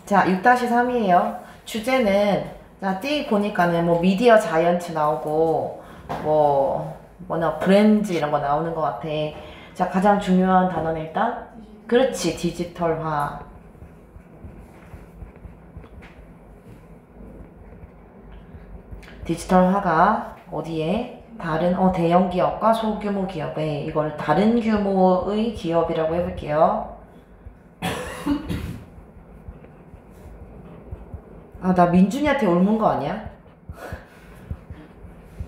자, 6-3이에요. 주제는, 자, 띠 보니까는 뭐 미디어 자이언트 나오고, 뭐나 브랜드 이런 거 나오는 것 같아. 자, 가장 중요한 단어는 일단, 그렇지, 디지털화. 디지털화가 어디에? 다른, 대형 기업과 소규모 기업에, 이거를 다른 규모의 기업이라고 해볼게요. 아, 나 민준이한테 옮은 거 아니야?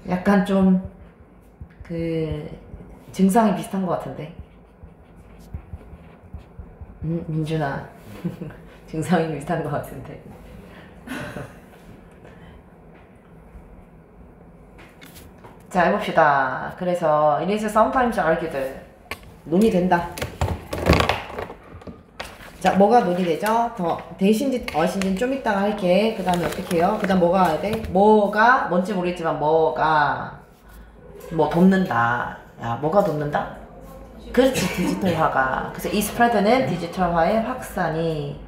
약간 좀, 증상이 비슷한 것 같은데. 민준아. 증상이 비슷한 것 같은데. 자, 해봅시다. 그래서, it is sometimes argued. 논의된다. 자, 뭐가 논의되죠? 대신지, 어신지는 좀 이따가 할게. 그 다음에 어떻게 해요? 그 다음 뭐가 와야 돼? 뭐가, 뭔지 모르겠지만, 돕는다. 야, 뭐가 돕는다? 그렇지, 디지털화가. 그래서 이 스프레드는 디지털화의 확산이.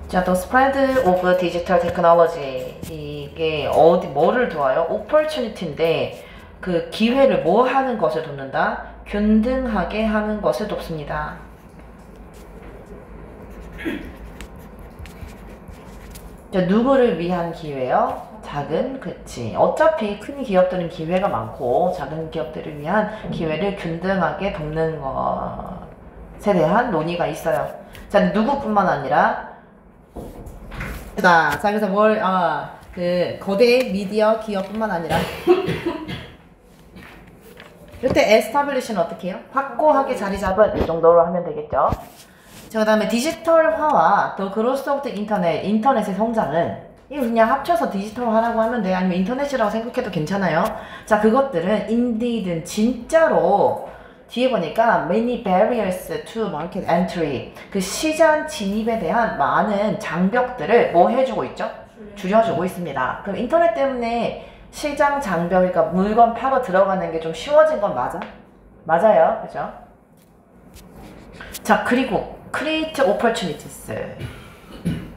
자, the spread of digital technology. 이게 뭐를 도와요? opportunity인데, 그 기회를 뭐 하는 것을 돕는다? 균등하게 하는 것을 돕습니다. 자, 누구를 위한 기회요? 그치. 어차피 큰 기업들은 기회가 많고, 작은 기업들을 위한 기회를 균등하게 돕는 것에 대한 논의가 있어요. 자, 누구뿐만 아니라, 자, 그래서 거대 미디어 기업뿐만 아니라 이때 establish는 어떻게 해요? 확고하게 자리 잡은 이 정도로 하면 되겠죠. 자, 그 다음에 디지털화와 더 그로스 오브 인터넷의 성장은 이거 그냥 합쳐서 디지털화라고 하면 돼. 아니면 인터넷이라고 생각해도 괜찮아요. 자, 그것들은 indeed는 진짜로 뒤에 보니까 many barriers to market entry, 그 시장 진입에 대한 많은 장벽들을 뭐 해주고 있죠? 줄여주고 있습니다. 그럼 인터넷 때문에 시장 장벽, 그러니까 물건 파러 들어가는 게 좀 쉬워진 건 맞아? 맞아요. 그죠? 자, 그리고 create opportunities,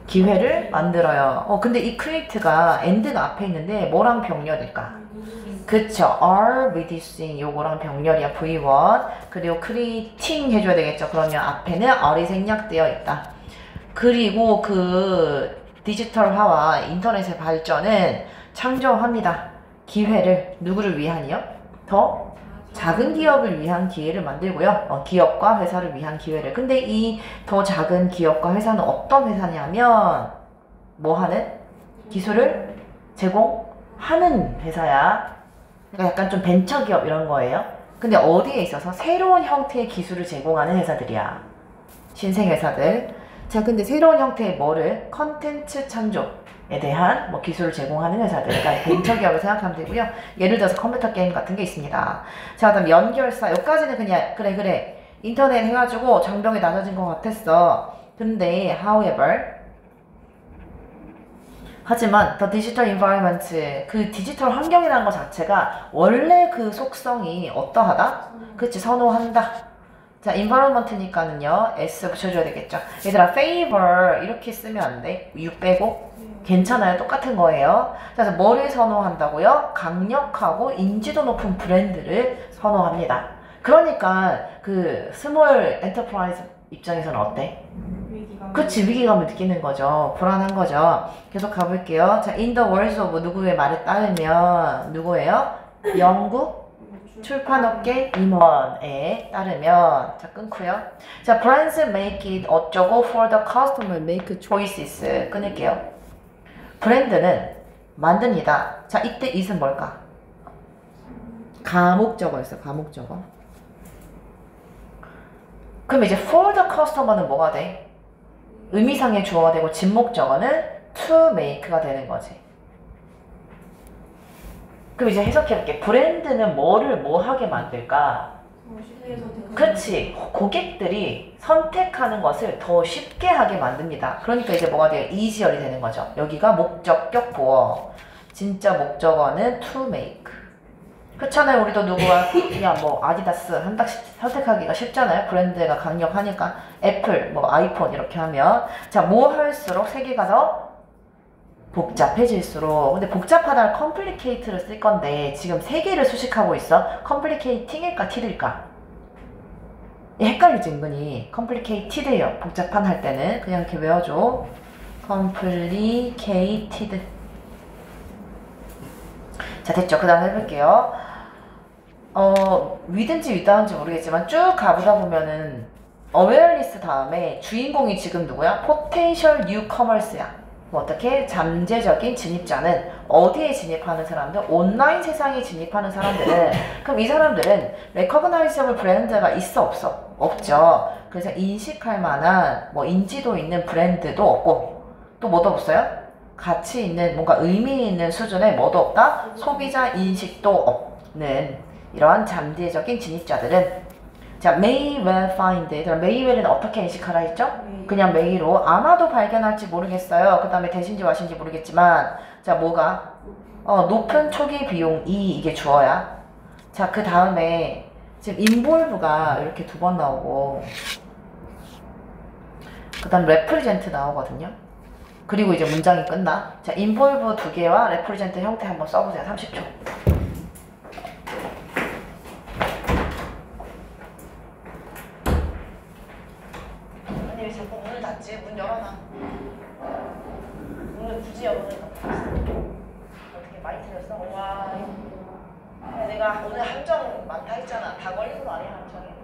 기회를 만들어요. 근데 이 create가 end가 앞에 있는데 뭐랑 병렬일까? 그쵸. are reducing 요거랑 병렬이야. V1. 그리고 creating 해줘야 되겠죠. 그러면 앞에는 are이 생략되어 있다. 그리고 그 디지털화와 인터넷의 발전은 창조합니다. 기회를 누구를 위한이요? 더 작은 기업을 위한 기회를 만들고요. 기업과 회사를 위한 기회를. 근데 이 더 작은 기업과 회사는 어떤 회사냐면 뭐 하는? 기술을 제공하는 회사야. 그러니까 약간 좀 벤처기업 이런 거예요. 근데 어디에 있어서 새로운 형태의 기술을 제공하는 회사들이야. 신생회사들. 자, 근데 새로운 형태의 뭐를? 컨텐츠 창조에 대한 기술을 제공하는 회사들. 그러니까 벤처기업을 생각하면 되고요. 예를 들어서 컴퓨터 게임 같은 게 있습니다. 자, 그다음 연결사. 여기까지는 그냥 그래 인터넷 해가지고 장벽이 낮아진 것 같았어. 근데 however, 하지만 the digital environment, 그 디지털 환경이라는 것 자체가 원래 그 속성이 어떠하다? 그치, 선호한다. 자, environment니까는요, s 붙여줘야 되겠죠. 얘들아, favor 이렇게 쓰면 안 돼. you 빼고. 괜찮아요. 똑같은 거예요. 그래서 뭐를 선호한다고요? 강력하고 인지도 높은 브랜드를 선호합니다. 그러니까 그 스몰 엔터프라이즈 입장에서는 어때? 그치, 위기감을 느끼는 거죠. 불안한 거죠. 계속 가볼게요. 자, in the words of 누구의 말에 따르면 누구예요? 영국 출판업계 임원에 따르면. 자, 끊고요. 자, brands make it 어쩌고 for the customer make choices. 끊을게요. 브랜드는 만듭니다. 자, 이때 it은 뭘까? 가목적어였어. 가목적어. 그럼 이제 for the customer는 뭐가 돼? 의미상의 주어가 되고 진목적어는 to make가 되는 거지. 그럼 이제 해석해볼게. 브랜드는 뭐를 뭐 하게 만들까? 그치. 고객들이 선택하는 것을 더 쉽게 하게 만듭니다. 그러니까 이제 뭐가 돼요? easier이 되는 거죠. 여기가 목적격 보어. 진짜 목적어는 to make. 그렇잖아요. 우리도 누구가 그냥 뭐 아디다스 한 딱 선택하기가 쉽잖아요. 브랜드가 강력하니까. 애플, 뭐 아이폰 이렇게 하면. 자, 뭐 할수록 세 개가 더 복잡해질수록. 근데 복잡하다는 complicate를 쓸 건데 지금 세 개를 수식하고 있어. complicating일까 till일까? 헷갈리지 은근히. complicated예요. 복잡한 할 때는 그냥 이렇게 외워줘. complicated. 자, 됐죠. 그 다음 해볼게요. 위든지 위다운지 모르겠지만 쭉 가보다 보면은 awareness 다음에 주인공이 지금 누구야? potential newcomers야. 뭐 어떻게? 잠재적인 진입자는 어디에 진입하는 사람들? 온라인 세상에 진입하는 사람들은. 그럼 이 사람들은 recognizable 브랜드가 있어 없어? 없죠. 그래서 인식할 만한 뭐 인지도 있는 브랜드도 없고 또 뭐도 없어요? 가치 있는 뭔가 의미 있는 수준의 뭐도 없다? 소비자 인식도 없는 이러한 잠재적인 진입자들은. 자, may well find. may well은 어떻게 인식하라 했죠? 그냥 may로 아마도 발견할지 모르겠어요. 그 다음에 대신지 와신지 모르겠지만. 자, 뭐가? 높은 초기 비용이 이게 주어야. 자, 그 다음에 지금 involve가 이렇게 두 번 나오고 그 다음 represent 나오거든요. 그리고 이제 문장이 끝나. 자, involve 두 개와 represent 형태 한번 써보세요. 30초. 아니 왜 자꾸 문을 닫지? 문 열어놔. 문을 굳이 열어놓으니까 어떻게 많이 틀렸어? 와, 내가 오늘 함정 많다 했잖아. 다 걸리는 거 아니야 함정에?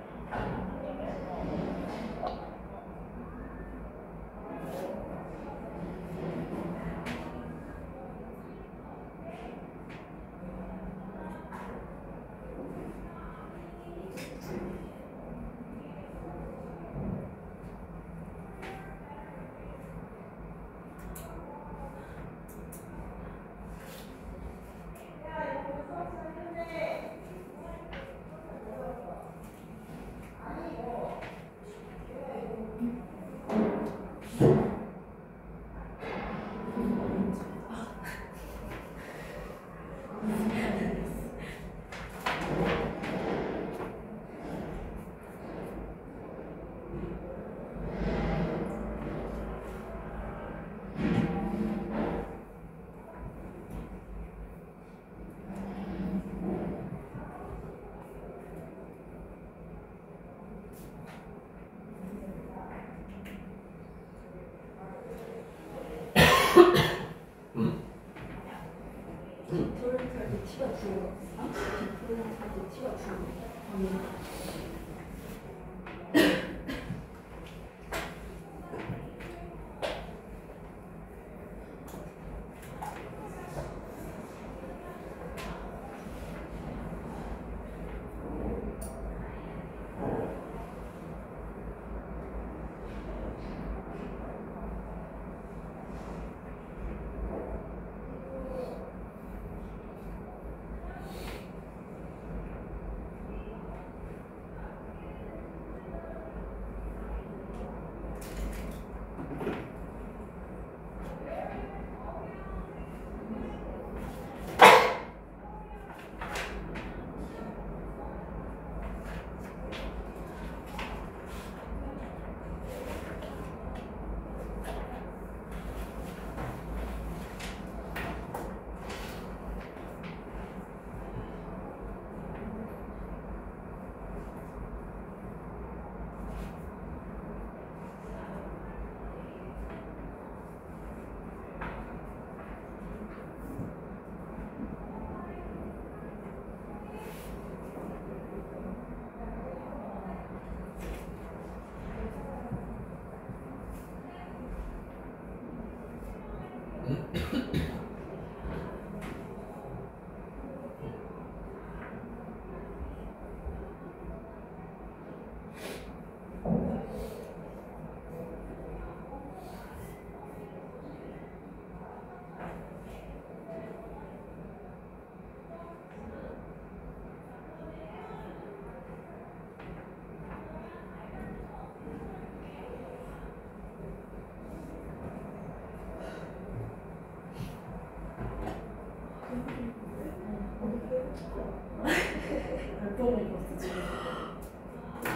너무 봤어 지금.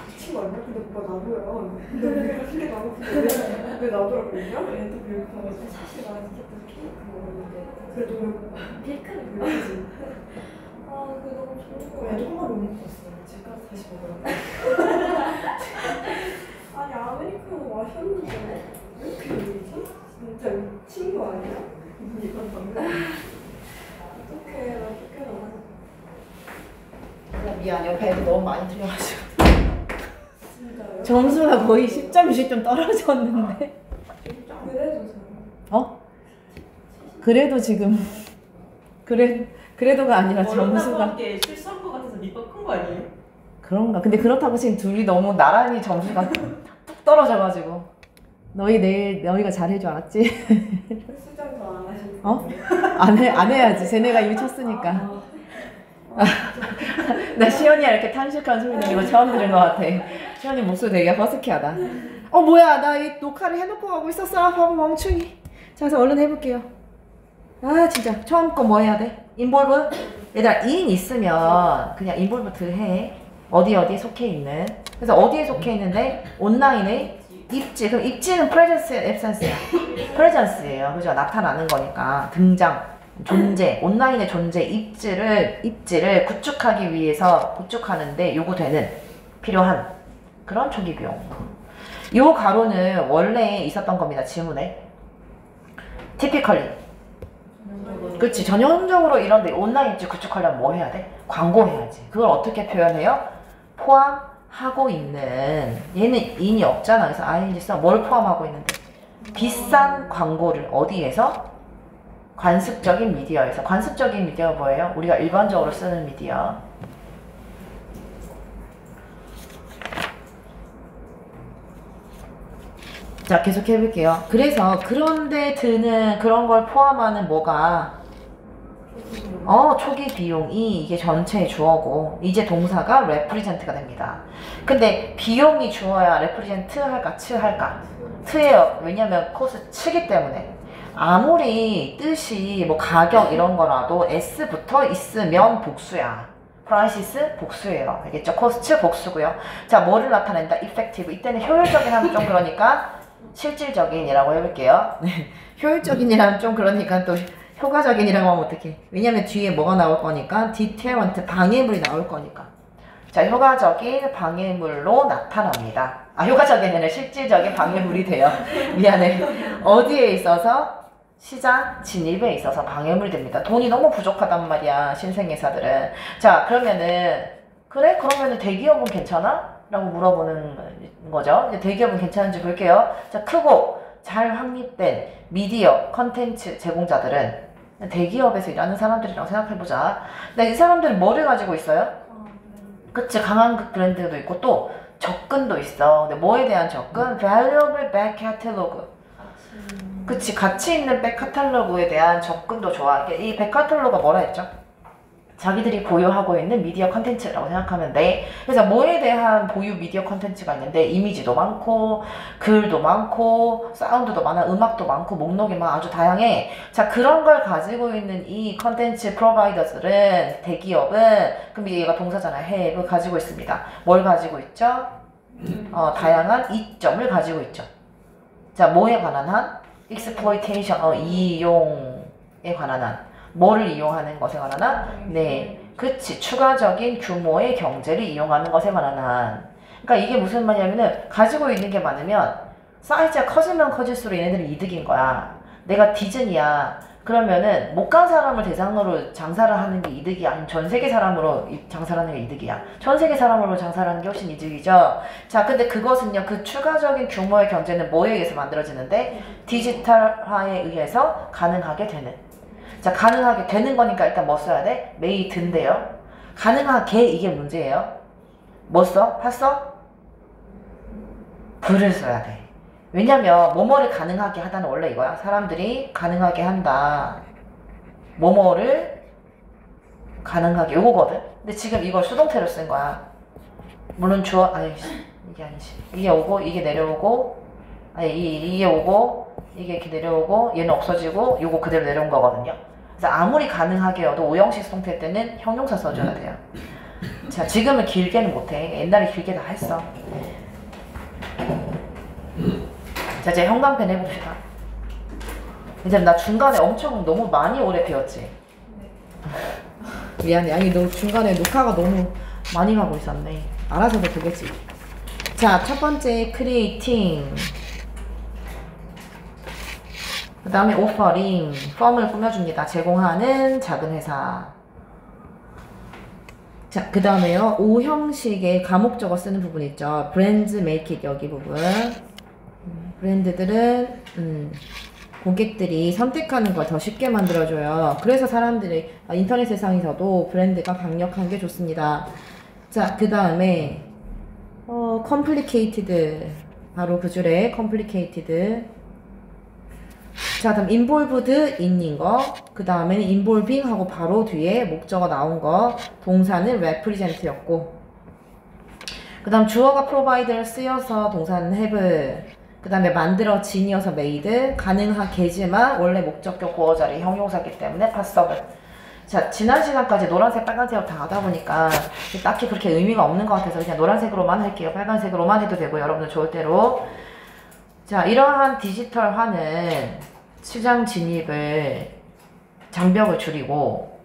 미친 거 아니야? 근데 오빠 나도야. 근데 왜 그렇게 나도 왜 나도라고 그러냐? 얘도 배고파가지고 사실 나 진짜 케이크 먹었는데 그래도 배고파. 케이크는 배고프지. 아 그게 너무 좋은 거야. 얘도 한번 못 먹었어. 집 가서 다시 먹으라고. 아니 아메리카노 마셨는데 왜 이렇게 느리지? 진짜 미친 거 아니야? 이건 방금. 어떡해 나 쫓겨나. 미안, 옆에 애들 너무 많이 틀려가지고. 진짜요? 점수가 거의 10점, 20점 떨어졌는데. 그래도 어? 그래도 지금 그래도가 아니라 점수가 게 실수한 거 같아서 니가 큰거 아니에요? 그런가? 근데 그렇다고 지금 둘이 너무 나란히 점수가 뚝 떨어져가지고 너희가 잘해줘 알았지? 수정도 안 하시는 어? 안 해야지. 쟤네가 이미 쳤으니까. 나 시연이야 이렇게 탄식한 소리 내는 거 처음 들은 것 같아. 시연이 목소리 되게 허스키하다. 뭐야 나 이 녹화를 해놓고 가고 있었어. 바보 멍충이. 자 그래서 얼른 해볼게요. 아 진짜 처음 거 뭐 해야 돼? 인볼브? 얘들아 인 있으면 그냥 인볼브드 해. 어디에 속해 있는. 그래서 어디에 속해 있는데 온라인의 입지. 그럼 입지는 presence, absence야. presence예요. 그죠? 나타나는 거니까 등장, 존재, 온라인의 존재, 입지를 구축하기 위해서 구축하는데 요구되는 필요한 그런 초기 비용. 요 가로는 원래 있었던 겁니다. 지문에. typically. 그치. 전형적으로 이런데 온라인 입지 구축하려면 뭐 해야 돼? 광고해야지. 그걸 어떻게 표현해요? 포함하고 있는. 얘는 인이 없잖아. 그래서 ing 써. 뭘 포함하고 있는데? 비싼 광고를 어디에서? 관습적인 미디어에서. 관습적인 미디어 뭐예요? 우리가 일반적으로 쓰는 미디어. 자 계속 해볼게요. 그래서 그런데 드는 그런 걸 포함하는 뭐가 초기 비용이 이게 전체의 주어고 이제 동사가 represent가 됩니다. 근데 비용이 주어야 represent 할까 츠 할까? 트예요. 왜냐면 코스 치기 때문에. 아무리 뜻이 뭐 가격 이런 거라도 s 붙어 있으면 복수야. prices 복수예요. 알겠죠? 코스트 복수고요. 자 뭐를 나타낸다? effective. 이때는 효율적인 하면 좀 그러니까 실질적인이라고 해볼게요. 효율적인이라면 좀 그러니까 또 효과적인이라고 하면 어떡해. 왜냐면 뒤에 뭐가 나올 거니까 deterrent 방해물이 나올 거니까. 자 효과적인 방해물로 나타납니다. 효과적인 아니라 실질적인 방해물이 돼요. 미안해. 어디에 있어서? 시장 진입에 있어서 방해물이 됩니다. 돈이 너무 부족하단 말이야 신생회사들은. 자 그러면은 그래? 그러면은 대기업은 괜찮아? 라고 물어보는 거죠. 이제 대기업은 괜찮은지 볼게요. 자 크고 잘 확립된 미디어 컨텐츠 제공자들은 대기업에서 일하는 사람들이라고 생각해보자. 근데 이 사람들이 뭐를 가지고 있어요? 그치 강한 브랜드도 있고 또 접근도 있어. 근데 뭐에 대한 접근? valuable back catalog. 그치 가치 있는 백 카탈로그에 대한 접근도 좋아. 이 백 카탈로그가 뭐라 했죠? 자기들이 보유하고 있는 미디어 컨텐츠라고 생각하면 돼. 그래서 뭐에 대한 보유 미디어 컨텐츠가 있는데 이미지도 많고 글도 많고 사운드도 많아 음악도 많고 목록이 막 아주 다양해. 자 그런 걸 가지고 있는 이 컨텐츠 프로바이더들은 대기업은 그럼 얘가 동사잖아. have 가지고 있습니다. 뭘 가지고 있죠? 다양한 이점을 가지고 있죠. 자 뭐에 관한 한? exploitation 이용에 관한 한. 뭐를 이용하는 것에 관한 한? 네, 그치. 추가적인 규모의 경제를 이용하는 것에 관한 한. 그러니까 이게 무슨 말이냐면은 가지고 있는 게 많으면 사이즈가 커지면 커질수록 얘네들은 이득인 거야. 내가 디즈니야. 그러면은 못 간 사람을 대상으로 장사를 하는 게 이득이 아니면 전 세계 사람으로 장사를 하는 게 이득이야. 전 세계 사람으로 장사를 하는 게 훨씬 이득이죠. 자, 근데 그것은요, 그 추가적인 규모의 경제는 뭐에 의해서 만들어지는데? 디지털화에 의해서 가능하게 되는. 자, 가능하게 되는 거니까 일단 뭐 써야 돼? made인데요. 가능하게 이게 문제예요. 뭐 써? 팠어? 불을 써야 돼. 왜냐면 뭐뭐를 가능하게 하다는 원래 이거야. 사람들이 가능하게 한다. 뭐뭐를 가능하게 요거거든. 근데 지금 이걸 수동태로 쓴 거야. 물론 주어 이게 아니지. 이게 오고 이게 내려오고 이게 오고 이게 이렇게 내려오고 얘는 없어지고 요거 그대로 내려온 거거든요. 그래서 아무리 가능하게여도 오형식 수동태 때는 형용사 써줘야 돼요. 자, 지금은 길게는 못해. 옛날에 길게 다 했어. 자, 이제 형광펜 해봅시다. 이제 나 중간에 엄청 너무 많이 오래 배웠지? 미안해. 아니, 너 중간에 녹화가 너무 많이 가고 있었네. 알아서도 되겠지. 자, 첫 번째 creating. 그 다음에 offering. 펌을 꾸며줍니다. 제공하는 작은 회사. 자, 그 다음에요. O 형식의 가목적어 쓰는 부분 있죠. brands make it 여기 부분. 브랜드들은 고객들이 선택하는 걸 더 쉽게 만들어줘요. 그래서 사람들이 인터넷 세상에서도 브랜드가 강력한 게 좋습니다. 자, 그 다음에 complicated 바로 그 줄에 complicated. 자, 다음 involved in인 거, 그 다음에는 involving 하고 바로 뒤에 목적어 나온 거, 동사는 represent였고, 그 다음 주어가 provide를 쓰여서 동사는 have, 그 다음에 만들어진이어서 made, 가능하게지만 원래 목적격 보어 자리 형용사기 때문에 possible. 자, 지난 시간까지 노란색, 빨간색으로 다 하다 보니까 딱히 그렇게 의미가 없는 것 같아서 그냥 노란색으로만 할게요. 빨간색으로만 해도 되고 여러분들 좋을 대로. 자, 이러한 디지털화는 시장 진입을 장벽을 줄이고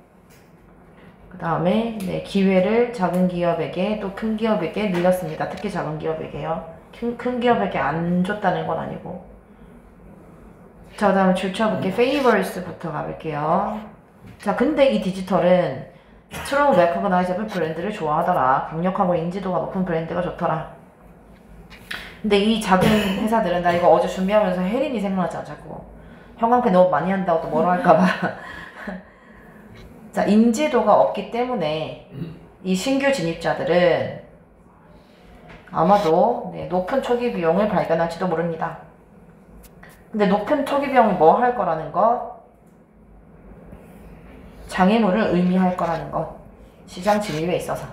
그 다음에 기회를 작은 기업에게 또 큰 기업에게 늘렸습니다. 특히 작은 기업에게요. 큰 기업에게 안 줬다는 건 아니고. 자, 그 다음에 줄쳐볼게. favors부터 가볼게요. 자, 근데 이 디지털은 strong recognizable 브랜드를 좋아하더라. 강력하고 인지도가 높은 브랜드가 좋더라. 근데 이 작은 회사들은, 나 이거 어제 준비하면서 혜린이 생각나지 자꾸. 형광펜 너무 많이 한다고 또 뭐라 할까봐. 자, 인지도가 없기 때문에 이 신규 진입자들은 아마도 높은 초기 비용을 발견할지도 모릅니다. 근데 높은 초기 비용이 뭐 할 거라는 것? 장애물을 의미할 거라는 것. 시장 진입에 있어서.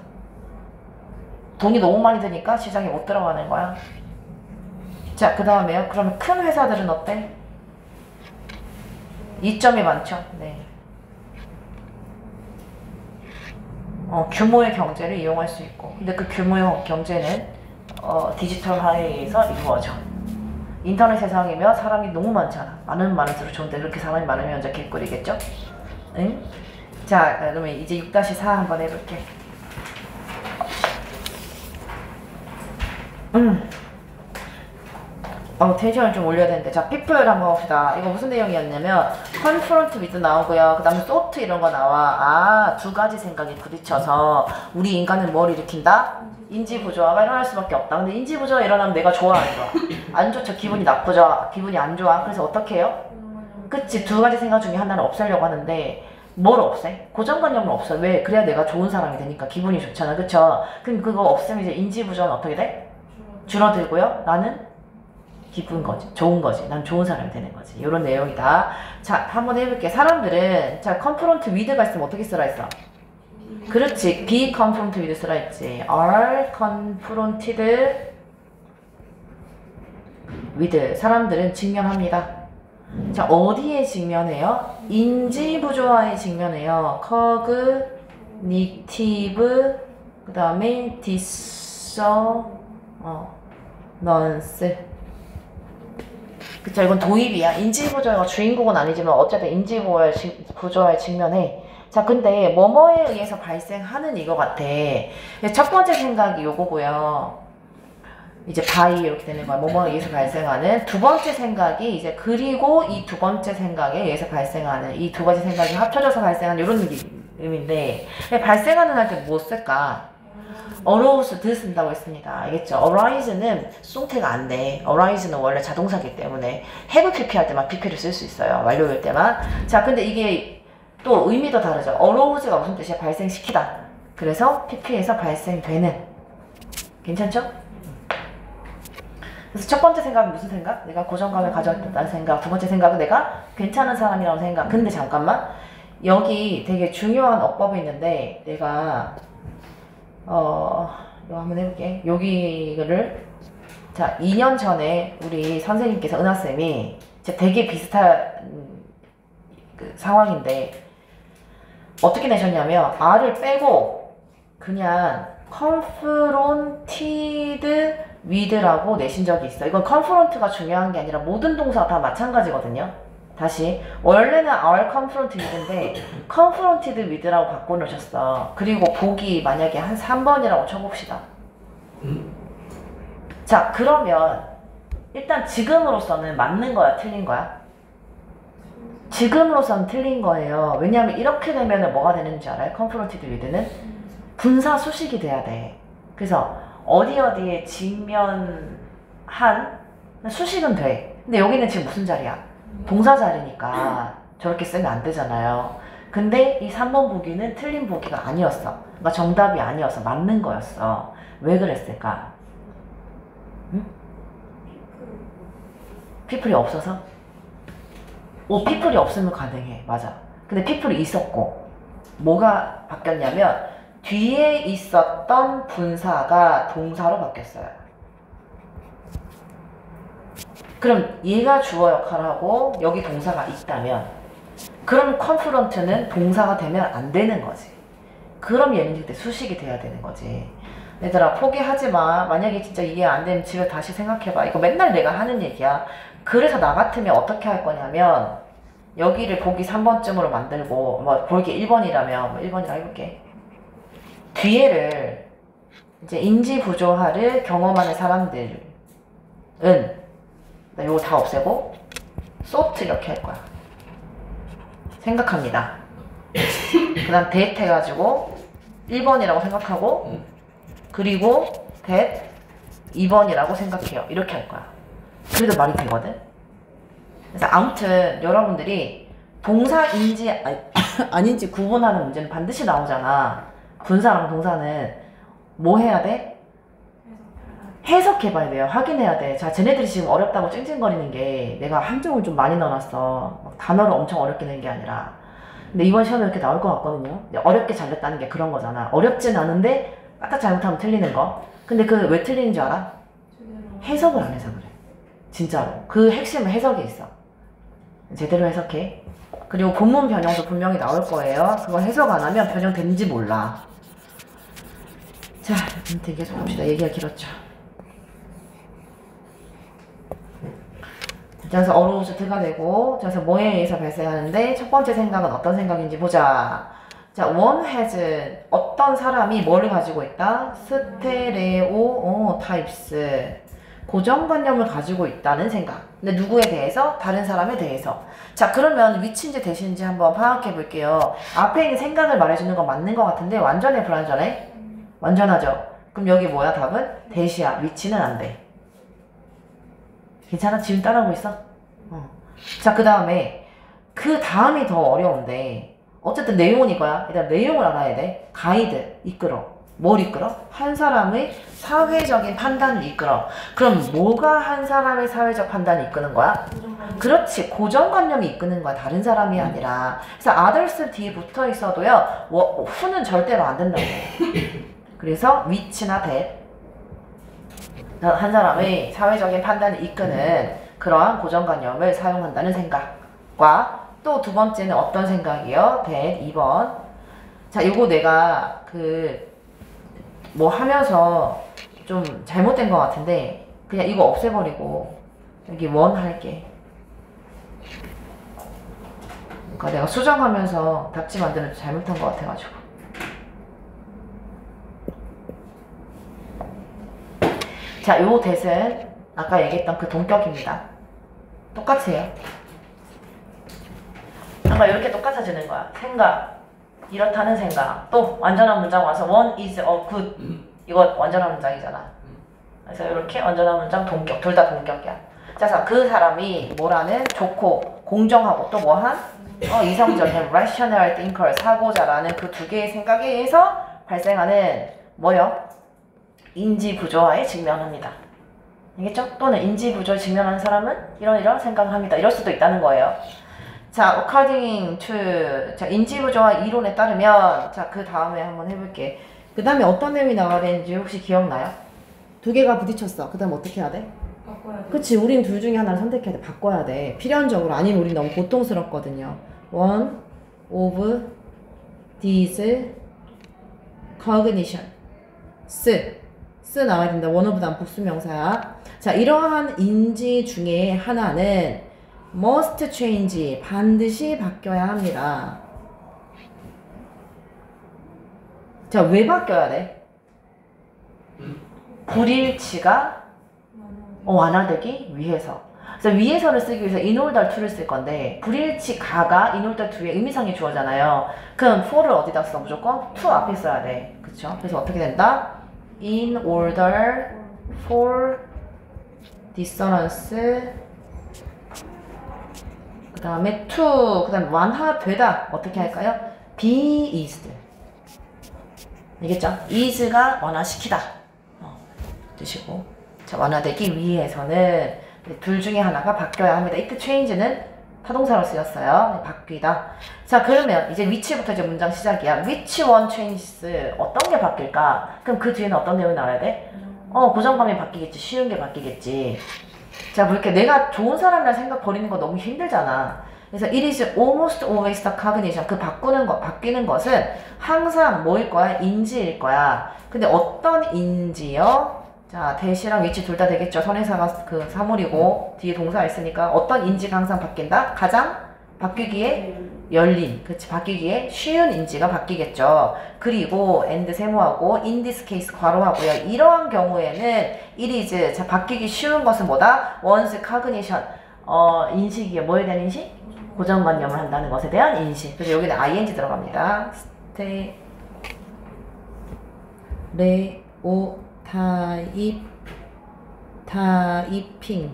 돈이 너무 많이 드니까 시장에 못 들어가는 거야. 자, 그 다음에요. 그러면 큰 회사들은 어때? 이점이 많죠. 네. 규모의 경제를 이용할 수 있고. 근데 그 규모의 경제는 디지털화에 의해서 이루어져. 인터넷 세상이면 사람이 너무 많잖아. 많을수록 좋은데 그렇게 사람이 많으면 이제 개꿀이겠죠? 응? 자, 그러면 이제 6-4 한번 해볼게. 텐션을 좀 올려야 되는데. 자, people 한번 봅시다. 이거 무슨 내용이었냐면 confront with 나오고요. 그 다음에 thought 이런 거 나와. 두 가지 생각이 부딪혀서 우리 인간은 뭘 일으킨다? 인지 부조화가 일어날 수밖에 없다. 근데 인지 부조화 일어나면 내가 좋아, 안 좋아? 안 좋죠. 기분이 나쁘죠. 기분이 안 좋아. 그래서 어떻게 해요? 그치. 두 가지 생각 중에 하나는 없애려고 하는데 뭘 없애? 고정관념을 없애. 왜? 그래야 내가 좋은 사람이 되니까 기분이 좋잖아. 그쵸? 그럼 그거 없으면 이제 인지 부조화는 어떻게 돼? 줄어들고요. 나는 기쁜 거지. 좋은 거지. 난 좋은 사람이 되는 거지. 이런 내용이다. 자, 한번 해볼게. 사람들은, 자, confront with가 있으면 어떻게 쓰라 했어? 그렇지. be confront with 쓰라 했지. are confronted with. 사람들은 직면합니다. 자, 어디에 직면해요? 인지 부조화에 직면해요. cognitive, 그 다음에 dissonance. 그쵸, 이건 도입이야. 인지부조화가 주인공은 아니지만 어쨌든 인지부조화에 직면해. 자, 근데 뭐뭐에 의해서 발생하는 이거 같아. 첫 번째 생각이 요거고요. 이제 by 이렇게 되는 거야. 뭐뭐에 의해서 발생하는. 두 번째 생각이 이제 그리고 이 두 번째 생각에 의해서 발생하는, 이 두 가지 생각이 합쳐져서 발생하는 이런 의미인데, 발생하는 할 때 뭐 쓸까? arose 드 쓴다고 했습니다. 알겠죠? arise는 수동태가 안 돼. arise는 원래 자동사기 때문에 have pp 할 때만 pp를 쓸 수 있어요. 완료일 때만. 자, 근데 이게 또 의미도 다르죠. arouse가 무슨 뜻이야? 발생시키다. 그래서 pp에서 발생되는. 괜찮죠? 그래서 첫 번째 생각은 무슨 생각? 내가 고정감을 가졌다는 생각. 두 번째 생각은 내가 괜찮은 사람이라는 생각. 근데 잠깐만. 여기 되게 중요한 어법이 있는데 내가 이거 한번 해볼게. 여기를, 자, 2년 전에 우리 선생님께서, 은하쌤이, 되게 비슷한 그 상황인데, 어떻게 내셨냐면 R을 빼고 그냥 confronted with라고 내신 적이 있어요. 이건 confront가 중요한 게 아니라 모든 동사가 다 마찬가지거든요. 다시 원래는 are confronted with인데 confronted with라고 바꿔놓으셨어. 그리고 보기 만약에 한 3번이라고 쳐봅시다. 자, 그러면 일단 지금으로서는 맞는 거야, 틀린 거야? 지금으로서는 틀린 거예요. 왜냐하면 이렇게 되면 뭐가 되는지 알아요? confronted with는 분사 수식이 돼야 돼. 그래서 어디에 직면한 수식은 돼. 근데 여기는 지금 무슨 자리야? 동사 자리니까 저렇게 쓰면 안 되잖아요. 근데 이 3번 보기는 틀린 보기가 아니었어. 그러니까 정답이 아니어서 맞는 거였어. 왜 그랬을까? 응? people이 없어서? 오, people이 없으면 가능해. 맞아. 근데 people이 있었고 뭐가 바뀌었냐면 뒤에 있었던 분사가 동사로 바뀌었어요. 그럼 얘가 주어 역할을 하고 여기 동사가 있다면 그럼 confront는 동사가 되면 안 되는 거지. 그럼 얘는 그때 수식이 돼야 되는 거지. 얘들아 포기하지 마. 만약에 진짜 이해 안 되면 집에 다시 생각해봐. 이거 맨날 내가 하는 얘기야. 그래서 나 같으면 어떻게 할 거냐면 여기를 보기 3번쯤으로 만들고 뭐 보기 1번이라면 뭐 1번이라 해볼게. 뒤에를 이제 인지 부조화를 경험하는 사람들은 나 요거 다 없애고 소트 이렇게 할 거야. 생각합니다. 그 다음 that 해가지고 1번이라고 생각하고 그리고 that 2번이라고 생각해요. 이렇게 할 거야. 그래도 말이 되거든. 그래서 아무튼 여러분들이 동사인지 아닌지 구분하는 문제는 반드시 나오잖아. 분사랑 동사는 뭐 해야 돼? 해석해봐야 돼요. 확인해야 돼. 자, 쟤네들이 지금 어렵다고 찡찡거리는 게 내가 함정을 좀 많이 넣어놨어. 막 단어를 엄청 어렵게 낸 게 아니라. 근데 이번 시험에 이렇게 나올 것 같거든요. 어렵게 잘 냈다는 게 그런 거잖아. 어렵진 않은데 까딱 잘못하면 틀리는 거. 근데 그 왜 틀리는 줄 알아? 해석을 안 해서 그래. 진짜로. 그 핵심은 해석에 있어. 제대로 해석해. 그리고 본문 변형도 분명히 나올 거예요. 그거 해석 안 하면 변형되는지 몰라. 자, 아무튼 계속 봅시다. 얘기가 길었죠. 그래서 어루스트가 되고, 그래서 뭐에 의해서 발생하는데 첫 번째 생각은 어떤 생각인지 보자. 자, one has 어떤 사람이 뭐를 가지고 있다? 스테레오 타입스 고정관념을 가지고 있다는 생각. 근데 누구에 대해서? 다른 사람에 대해서. 자, 그러면 위치인지 대신인지 한번 파악해 볼게요. 앞에 있는 생각을 말해주는 건 맞는 것 같은데 완전해 불완전해? 완전하죠. 그럼 여기 뭐야 답은? 대시야. 위치는 안 돼. 괜찮아? 지금 따라오고 있어? 자, 그 다음이 더 어려운데 어쨌든 내용은 이거야. 일단 내용을 알아야 돼. 가이드, 이끌어. 뭘 이끌어? 한 사람의 사회적인 판단을 이끌어. 그럼 뭐가 한 사람의 사회적 판단을 이끄는 거야? 그렇지. 고정관념이 이끄는 거야. 다른 사람이 아니라. 그래서 others 뒤에 붙어 있어도요. who는 절대로 안 된다고. 그래서 which나 that. 한 사람의 사회적인 판단을 이끄는 그러한 고정관념을 사용한다는 생각과 또 두 번째는 어떤 생각이요? that 2번. 자, 요거 내가 뭐 하면서 좀 잘못된 것 같은데 그냥 이거 없애버리고 여기 원 할게. 그러니까 내가 수정하면서 답지 만드는 잘못한 것 같아가지고. 자, 요 that은 아까 얘기했던 그 동격입니다. 똑같이 해요. 아까 이렇게 똑같아지는 거야. 생각, 이렇다는 생각. 또 완전한 문장 와서 one is a good. 이거 완전한 문장이잖아. 그래서 이렇게 완전한 문장 동격. 둘 다 동격이야. 자, 그 사람이 뭐라는 좋고 공정하고 또 뭐한 이성적인 rational thinker 사고자라는 그 두 개의 생각에 의해서 발생하는 뭐요? 인지 부조화에 직면합니다. 알겠죠? 또는 인지 부조화에 직면하는 사람은 이런 생각을 합니다. 이럴 수도 있다는 거예요. 자, according to 자, 인지 부조화 이론에 따르면 자, 그 다음에 한번 해볼게. 그 다음에 어떤 내용이 나와야 되는지 혹시 기억나요? 두 개가 부딪혔어. 그 다음 어떻게 해야 돼? 바꿔야 돼. 그치, 우린 둘 중에 하나를 선택해야 돼. 바꿔야 돼. 필연적으로. 아니면 우린 너무 고통스럽거든요. one of these cognition. 쓰 나와야 된다. one of 단 복수명사야. 자, 이러한 인지 중에 하나는 must change, 반드시 바뀌어야 합니다. 자, 왜 바뀌어야 돼? 불일치가 완화되기 위해서. 그래서 위해서를 쓰기 위해서 in order to를 쓸 건데 불일치가가 in order to의 의미상의 주어잖아요. 그럼 for를 어디다 써? 무조건 to 앞에 써야 돼. 그쵸? 그래서 어떻게 된다? In order for dissonance 그 다음에 to 그 다음에 완화되다 어떻게 할까요? be eased. 알겠죠? is가 완화시키다 뜻이고. 자, 완화되기 위해서는 둘 중에 하나가 바뀌어야 합니다. 이때 change는 타동사로 쓰였어요. 바뀌다. 자, 그러면 이제 which부터 이제 문장 시작이야. which one changes? 어떤 게 바뀔까? 그럼 그 뒤에는 어떤 내용이 나와야 돼? 고정감이 바뀌겠지. 쉬운 게 바뀌겠지. 자, 볼게. 내가 좋은 사람이라 생각 버리는 거 너무 힘들잖아. 그래서 it is almost always the cognition. 그 바뀌는 것은 항상 뭐일 거야? 인지일 거야. 근데 어떤 인지요? 자, 대시랑 위치 둘 다 되겠죠. 선행사가 그 사물이고 뒤에 동사가 있으니까 어떤 인지가 항상 바뀐다? 가장 바뀌기에 열린, 그치, 바뀌기에 쉬운 인지가 바뀌겠죠. 그리고 and 세모하고 in this case 괄호하고요. 이러한 경우에는 it is, 자, 바뀌기 쉬운 것은 뭐다? one's cognition, 인식이요. 뭐에 대한 인식? 고정관념을 한다는 것에 대한 인식. 그래서 여기는 ing 들어갑니다. 타이핑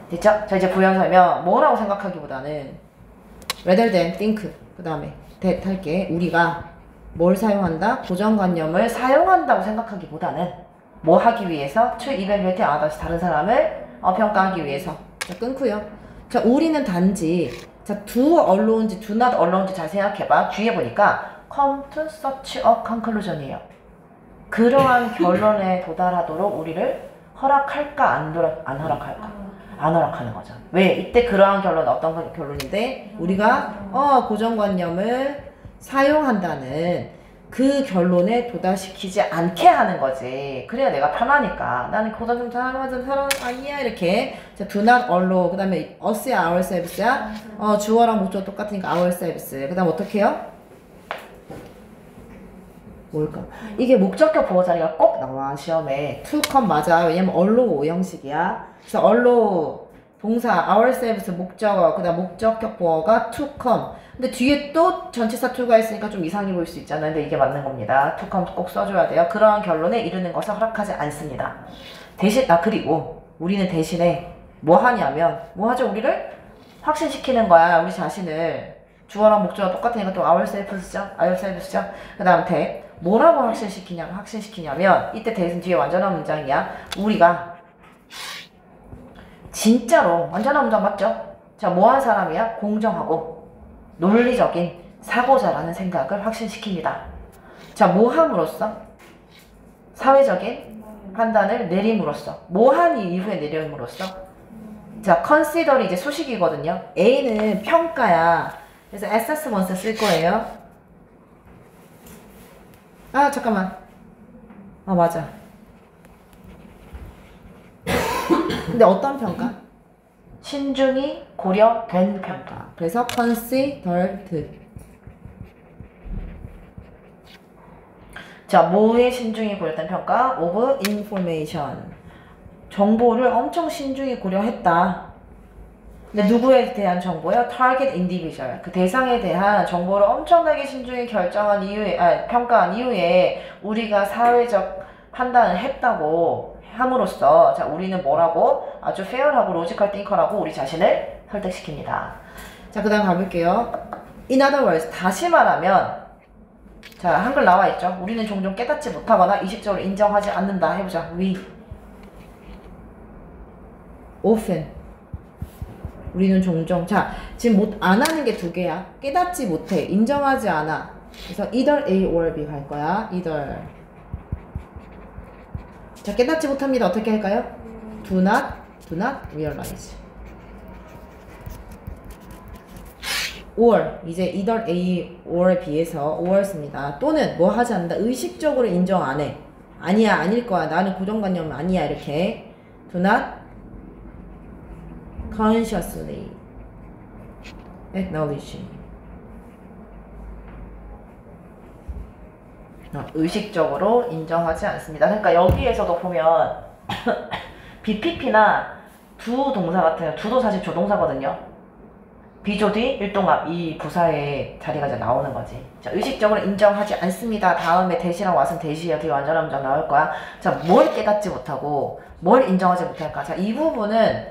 됐죠? 자, 이제 부연 설명 뭐라고 생각하기보다는 rather than think 그 다음에 that 할게. 우리가 뭘 사용한다? 고정관념을 사용한다고 생각하기보다는 뭐 하기 위해서? to evaluate others, 다른 사람을 평가하기 위해서. 자, 끊고요. 자, 우리는 단지 자, do allone인지 do not allone인지 잘 생각해봐. 뒤에 보니까 come to such a conclusion이에요. 그러한 결론에 도달하도록 우리를 허락할까 안 허락할까? 안 허락하는 거죠. 왜? 이때 그러한 결론 어떤 결론인데 우리가 고정관념을 사용한다는 그 결론에 도달시키지 않게 하는 거지. 그래야 내가 편하니까. 나는 고정관념 사용하는 사람 아니야 이렇게. 자, do not allow 그 다음에 us야 ourselves야. 주어랑 목적 똑같으니까 ourselves. 그 다음 어떻게 해요? 뭘까? 이게 목적격 보호 자리가 꼭 나와 시험에. to come 맞아. 왜냐면 allow 형식이야. 그래서 allow 동사 ourselves 목적어 그 다음 목적격 보호가 to come. 근데 뒤에 또 전치사 to가 있으니까 좀 이상해 보일 수 있잖아요. 근데 이게 맞는 겁니다. to come 꼭 써줘야 돼요. 그러한 결론에 이르는 것을 허락하지 않습니다. 대신 그리고 우리는 대신에 뭐 하냐면 뭐 하죠? 우리를 확신시키는 거야. 우리 자신을. 주어랑 목적어 똑같으니까 또 ourselves죠. 그 다음 대 뭐라고 확신시키냐면 이때 대신 뒤에 완전한 문장이야. 우리가 진짜로 완전한 문장 맞죠? 자, 뭐한 사람이야? 공정하고 논리적인 사고자라는 생각을 확신시킵니다. 자, 뭐함으로써? 사회적인 판단을 내림으로써. 뭐한 이후에 내림으로써? 자, consider이 이제 수식이거든요. A는 평가야. 그래서 assessment 쓸 거예요. 아, 잠깐만. 맞아. 근데 어떤 평가? 신중히 고려된 평가. 그래서 considered. 자, 뭐에 신중히 고려된 평가? of information. 정보를 엄청 신중히 고려했다. 근데 누구에 대한 정보요? target individual. 그 대상에 대한 정보를 엄청나게 신중히 결정한 이후에, 평가한 이후에 우리가 사회적 판단을 했다고 함으로써 자, 우리는 뭐라고? 아주 fair하고 logical thinker라고 우리 자신을 설득시킵니다. 자, 그 다음 가볼게요. In other words, 다시 말하면 자, 한글 나와 있죠? 우리는 종종 깨닫지 못하거나 의식적으로 인정하지 않는다. 해보자. We often 우리는 종종. 자, 지금 안 하는 게 두 개야. 깨닫지 못해. 인정하지 않아. 그래서 either A or B 갈 거야. either. 자, 깨닫지 못합니다. 어떻게 할까요? do not realize. or 이제 either A or에 비해서 or 씁니다. 또는 뭐 하지 않는다. 의식적으로 인정 안 해. 아니야, 아닐 거야. 나는 고정관념 아니야. 이렇게 do not consciously acknowledge. 의식적으로 인정하지 않습니다. 그러니까 여기에서도 보면 BPP나 두 동사 같은 두도 사실 조동사거든요. 비조디 일동합 이 부사의 자리가 이제 나오는 거지. 자, 의식적으로 인정하지 않습니다. 다음에 대시랑 왔으면 대시야. 뒤에 완전한 문장 나올 거야. 자, 뭘 깨닫지 못하고 뭘 인정하지 못할까? 자, 이 부분은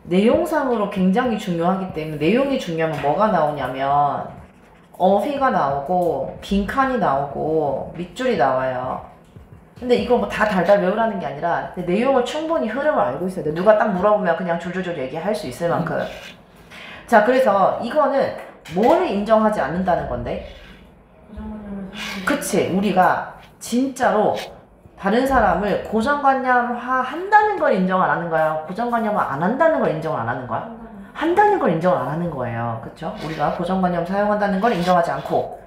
내용상으로 굉장히 중요하기 때문에 내용이 중요하면 뭐가 나오냐면 어휘가 나오고 빈칸이 나오고 밑줄이 나와요. 근데 이거 뭐 다 달달 외우라는 게 아니라 내용을 충분히 흐름을 알고 있어야 돼. 누가 딱 물어보면 그냥 줄줄줄 얘기할 수 있을 만큼. 자, 그래서 이거는 뭐를 인정하지 않는다는 건데? 그치, 우리가 진짜로 다른 사람을 고정관념화 한다는 걸 인정 안 하는 거야? 고정관념화 안 한다는 걸 인정을 안 하는 거야? 한다는 걸 인정을 안 하는 거예요. 그쵸? 우리가 고정관념 사용한다는 걸 인정하지 않고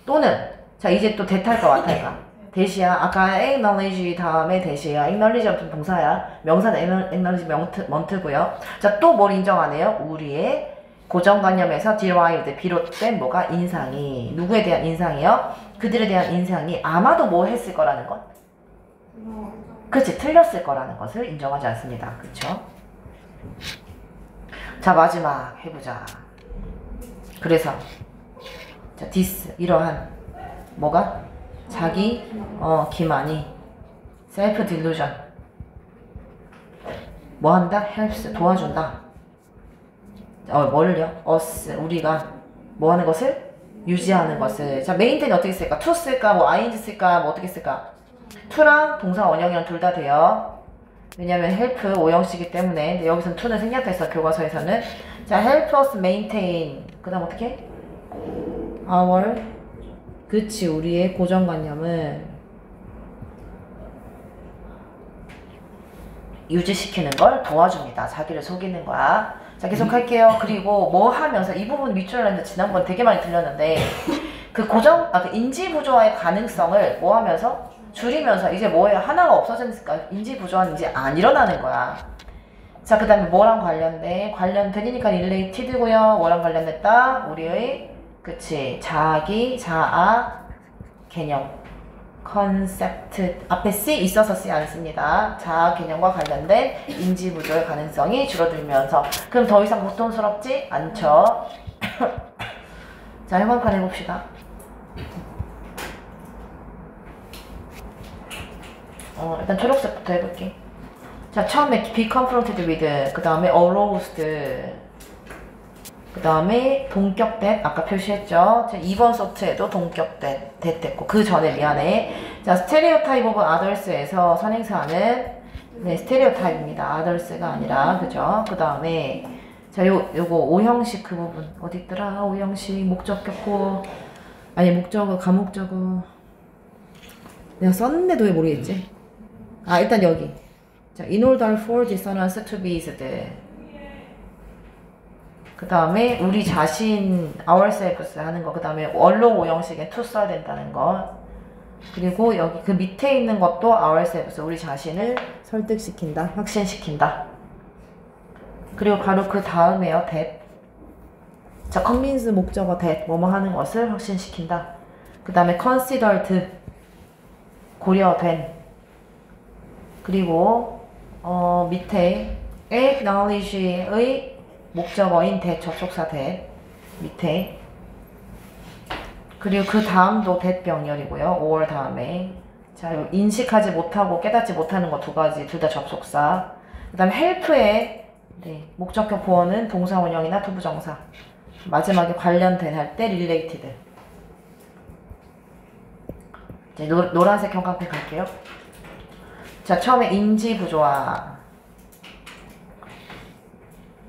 또는 자, 이제 또 대탈까 와탈까? 대시야. 아까 acknowledge 다음에 대시야. acknowledge 동사야. 명사는 acknowledgement고요. 자, 또 뭘 인정 안 해요? 우리의 고정관념에서 derived 비롯된 뭐가 인상이 누구에 대한 인상이요? 그들에 대한 인상이 아마도 뭐 했을 거라는 것? 그치, 틀렸을 거라는 것을 인정하지 않습니다. 그쵸? 자, 마지막 해보자. 그래서 자, this 이러한 뭐가? 자기 기만이 self delusion 뭐 한다? helps 도와준다. 뭐를요? us 우리가 뭐 하는 것을? 유지하는 것을. 자, 메인텐이 어떻게 쓸까? to 쓸까? 뭐 ing 쓸까? 뭐 어떻게 쓸까? to랑 동사 원형이랑 둘 다 돼요. 왜냐면 help 오형식이기 때문에. 근데 여기서는 to는 생략됐어. 교과서에서는. 자, help us maintain 그 다음 어떻게? our 그치, 우리의 고정관념을 유지시키는 걸 도와줍니다. 자기를 속이는 거야. 자, 계속 할게요. 그리고 뭐 하면서 이 부분 밑줄을 했는데 지난번 되게 많이 들렸는데 그 그 인지부조화의 가능성을 뭐 하면서? 줄이면서 이제 뭐예요? 하나가 없어지니까 인지부조화는 이제 안 일어나는 거야. 자, 그 다음에 뭐랑 관련되니까 related고요. 뭐랑 관련됐다? 우리의 그치, 자기, 자아, 개념, 컨셉트 앞에 C 있어서 C 안 씁니다. 자아 개념과 관련된 인지부조의 가능성이 줄어들면서 그럼 더 이상 고통스럽지 않죠. 자, 해방판 해봅시다. 일단 초록색부터 해볼게. 자, 처음에 be confronted with, 그 다음에 aroused, 그 다음에 동격 that 아까 표시했죠. 자, 2번 소트에도 동격 that 됐고 그 전에 미안해. 자, stereotype of others에서 선행사는 네, 스테레오타입입니다. others가 아니라 그죠? 그 다음에 자, 요거 오형식 그 부분 어디 있더라? 오형식 목적격고 아니 목적어 가목적어 내가 썼는데도 왜 모르겠지? 아, 일단 여기 자, in order for dissonance to be used. 그 다음에 우리 자신 ourselves 하는 거, 그 다음에 원로 오형식에 to 써야 된다는 거, 그리고 여기 그 밑에 있는 것도 ourselves 우리 자신을 설득시킨다, 확신시킨다. 그리고 바로 그 다음에요 that. 자, convince 목적어 that 뭐뭐 하는 것을 확신시킨다. 그 다음에 considered 고려된. 그리고 밑에 acknowledge의 목적어인 that 접속사 that 밑에. 그리고 그 다음도 that 병렬이고요. or 다음에 자, 인식하지 못하고 깨닫지 못하는 거 두 가지 둘 다 접속사. 그 다음에 help의 네, 목적격 보어는 동사 원형이나 투부정사. 마지막에 관련된 할 때 related. 이제 노란색 형광펜 갈게요. 자, 처음에 인지부조화.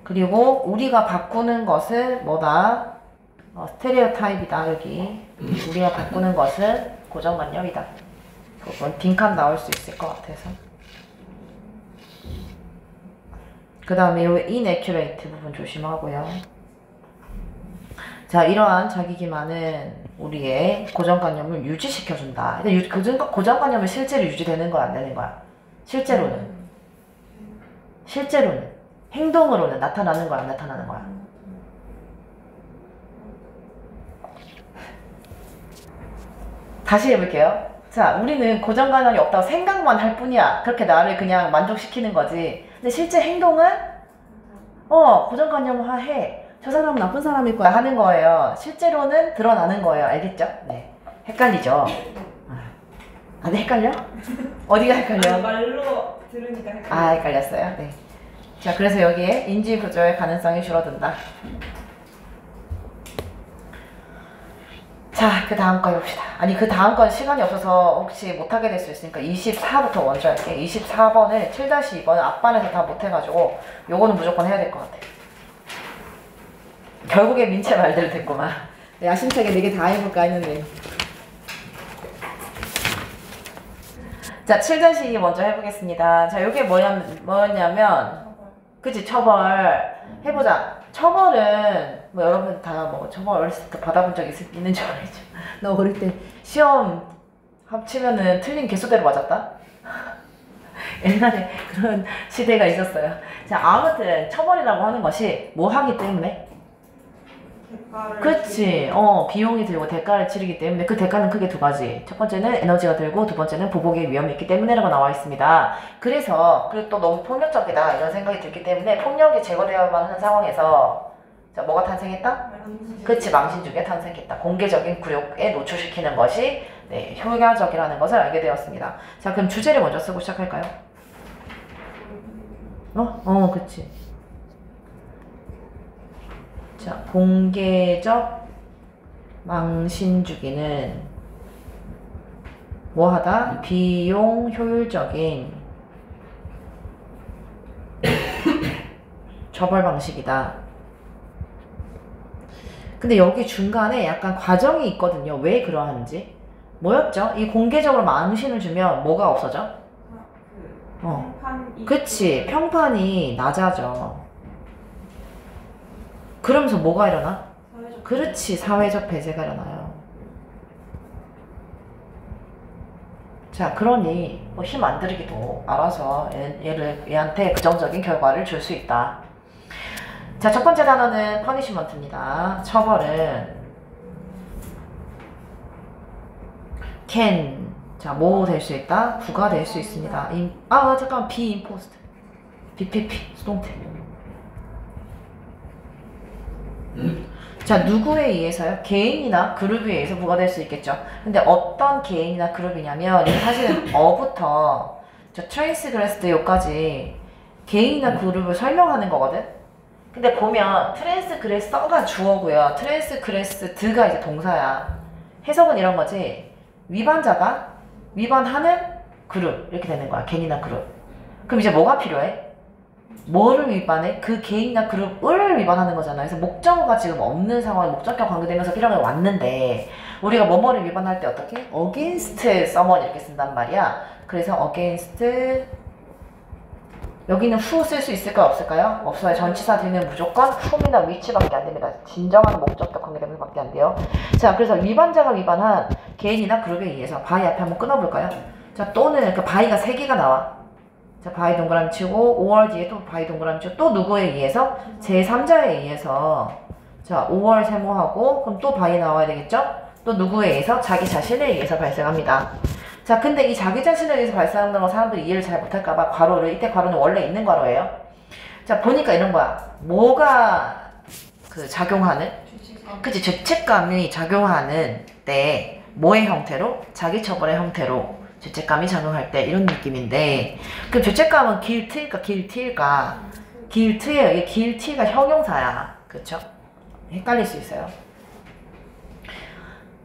그리고 우리가 바꾸는 것은 뭐다? 스테레오타입이다. 여기 우리가 바꾸는 것은 고정관념이다. 그건 빈칸 나올 수 있을 것 같아서. 그 다음에 이 inaccurate 부분 조심하고요. 자, 이러한 자기 기만은 우리의 고정관념을 유지시켜준다. 근데 고정관념은 실제로 유지되는 거야, 안 되는 거야? 실제로는. 행동으로는 나타나는 거야, 안 나타나는 거야? 다시 해볼게요. 자, 우리는 고정관념이 없다고 생각만 할 뿐이야. 그렇게 나를 그냥 만족시키는 거지. 근데 실제 행동은 고정관념을 해. 저 사람은 나쁜 사람일 거야 하는 거예요. 실제로는 드러나는 거예요. 알겠죠? 네. 헷갈리죠? 아, 네, 헷갈려? 어디가 헷갈려? 말로 들으니까 헷갈려. 아, 헷갈렸어요? 네. 자, 그래서 여기에 인지 부조의 가능성이 줄어든다. 자, 그 다음 거 해봅시다. 아니, 그 다음 건 시간이 없어서 혹시 못하게 될 수 있으니까 24부터 먼저 할게. 24번을 7-2번은 앞반에서 다 못해가지고 요거는 무조건 해야 될 것 같아. 결국에 민채 말대로 됐구만. 야심차게 4개 다 해볼까 했는데. 자, 7-2 먼저 해보겠습니다. 자, 요게 뭐였냐면, 그치, 처벌. 해보자. 처벌은, 뭐 여러분 다 뭐 처벌 어렸을 때 받아본 적 있는 줄 알죠? 너 어릴 때 시험 합치면은 틀린 개수대로 맞았다? 옛날에 그런 시대가 있었어요. 자, 아무튼 처벌이라고 하는 것이 뭐 하기 때문에? 그치. 비용이 들고 대가를 치르기 때문에 그 대가는 크게 두 가지. 첫 번째는 에너지가 들고 두 번째는 보복의 위험이 있기 때문에라고 나와 있습니다. 그래서 그리고 또 너무 폭력적이다 이런 생각이 들기 때문에 폭력이 제거되어야만 하는 상황에서 자, 뭐가 탄생했다? 그치, 망신주기가 탄생했다. 공개적인 굴욕에 노출시키는 것이 네, 효과적이라는 것을 알게 되었습니다. 자, 그럼 주제를 먼저 쓰고 시작할까요? 그치. 자, 공개적 망신주기는 뭐하다? 비용 효율적인 처벌 방식이다. 근데 여기 중간에 약간 과정이 있거든요. 왜 그러한지. 뭐였죠? 이 공개적으로 망신을 주면 뭐가 없어져? 그치, 평판이 낮아져. 그러면서 뭐가 일어나? 그렇지, 사회적 배제가 일어나요. 자, 그러니 뭐 힘 안 들이기도 알아서 얘한테 부정적인 결과를 줄 수 있다. 자, 첫 번째 단어는 punishment입니다. 처벌은 can, 자, 뭐 될 수 있다? 부가 될 수 있습니다. 잠깐만, be imposed, BPP, 수동태. 자, 누구에 의해서요? 개인이나 그룹에 의해서 부가 될 수 있겠죠. 근데 어떤 개인이나 그룹이냐면 사실은 어부터 저 트랜스그레스드 요까지 개인이나 그룹을 설명하는 거거든. 근데 보면 트랜스그레서가 주어고요. 트랜스그레스드가 이제 동사야. 해석은 이런 거지. 위반자가 위반하는 그룹 이렇게 되는 거야. 개인이나 그룹. 그럼 이제 뭐가 필요해? 뭐를 위반해? 그 개인이나 그룹을 위반하는 거잖아. 그래서 목적어가 지금 없는 상황에 목적격 관계되면서 필요하게 왔는데 우리가 뭐뭐를 위반할 때 어떻게? against someone 이렇게 쓴단 말이야. 그래서 against 여기는 who 쓸 수 있을까요? 없을까요? 없어요. 전치사 뒤는 무조건 whom이나 which밖에 안 됩니다. 진정한 목적격 관계되면서 밖에 안 돼요. 자, 그래서 위반자가 위반한 개인이나 그룹에 의해서 by 앞에 한번 끊어볼까요? 자, 또는 그 by가 3개가 나와. 자, by 동그라미 치고 5월 뒤에 또 by 동그라미 치고 또 누구에 의해서? 제3자에 의해서. 자, 5월 세모하고 그럼 또 by 나와야 되겠죠? 또 누구에 의해서? 자기 자신에 의해서 발생합니다. 자, 근데 이 자기 자신에 의해서 발생하는 거 사람들이 이해를 잘 못할까봐 괄호를, 이때 괄호는 원래 있는 괄호예요. 자, 보니까 이런 거야. 뭐가 그 작용하는? 그치, 죄책감이 작용하는 때 뭐의 형태로? 자기 처벌의 형태로 죄책감이 작용할 때 이런 느낌인데 그 죄책감은 guilt일까 guilty일까? guilt예요. 이게 guilty가 형용사야. 그쵸? 헷갈릴 수 있어요.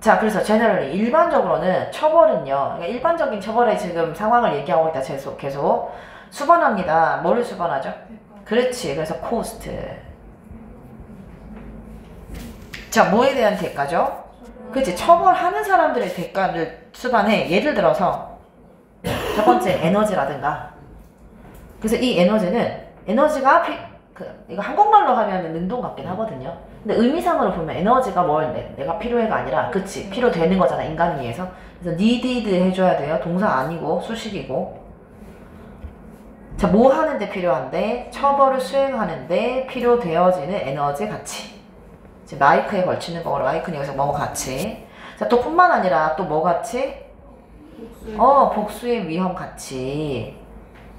자, 그래서 generally 일반적으로는 처벌은요. 그러니까 일반적인 처벌의 지금 상황을 얘기하고 있다. 계속 수반합니다. 뭐를 수반하죠? 그렇지. 그래서 cost. 자, 뭐에 대한 대가죠? 그치, 처벌하는 사람들의 대가를 수반해. 예를 들어서 첫 번째 에너지라든가. 그래서 이 에너지가 이거 한국말로 하면 능동 같긴 하거든요. 근데 의미상으로 보면 에너지가 뭘 내가 필요해가 아니라 그치 필요되는 거잖아 인간을 위해서. 그래서 needed 해줘야 돼요. 동사 아니고 수식이고. 자, 뭐 하는데 필요한데? 처벌을 수행하는데 필요되어지는 에너지 가치. 지금 라이크에 걸치는 거로 라이크는 여기서 뭐 가치. 자, 또 뿐만 아니라 또 뭐 가치? 복수의 위험 가치.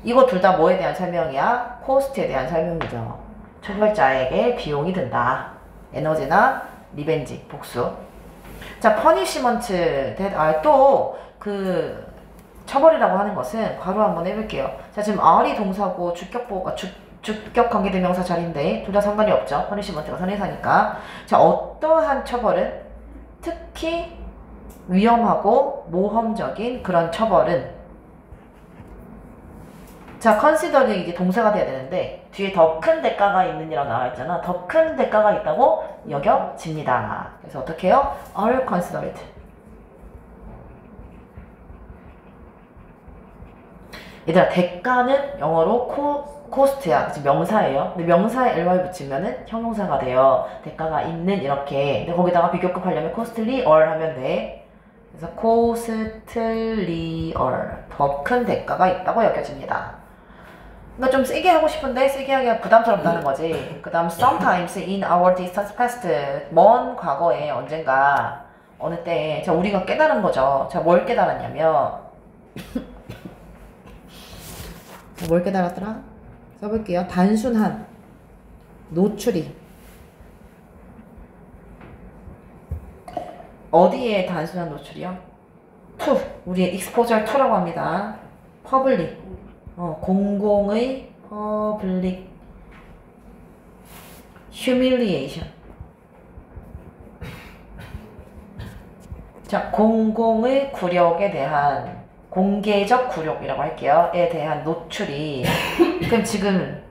이거 둘 다 뭐에 대한 설명이야? 코스트에 대한 설명이죠. 처벌자에게 비용이 든다. 에너지나 리벤지, 복수. 자, 퍼니시먼트, 또 그 처벌이라고 하는 것은 괄호 한번 해볼게요. 자, 지금 R이 동사고 주격보가 주격 관계대명사 자리인데 둘 다 상관이 없죠. 퍼니시먼트가 선행사니까. 자, 어떠한 처벌은 특히 위험하고 모험적인 그런 처벌은 자, consider이 이제 동사가 돼야 되는데 뒤에 더 큰 대가가 있는이라고 나와 있잖아. 더 큰 대가가 있다고 여겨집니다. 그래서 어떻게 해요? are considered. 얘들아, 대가는 영어로 코스트야. 지금 명사예요. 근데 명사에 ly 붙이면은 형용사가 돼요. 대가가 있는 이렇게. 근데 거기다가 비교급 하려면 costly or 하면 돼. 그래서 costly or 더 큰 대가가 있다고 여겨집니다. 그러니까 좀 세게 하고 싶은데 세게 하기가 부담스럽다는 거지. 그 다음 sometimes in our distant past 먼 과거에 언젠가 어느 때에 자 우리가 깨달은 거죠. 자 뭘 깨달았냐면 뭘 깨달았더라? 써볼게요. 단순한 노출이 어디에 단순한 노출이요? to 우리의 exposure to라고 합니다. public 공공의 public humiliation. 자, 공공의 굴욕에 대한 공개적 굴욕이라고 할게요. 에 대한 노출이 그럼 지금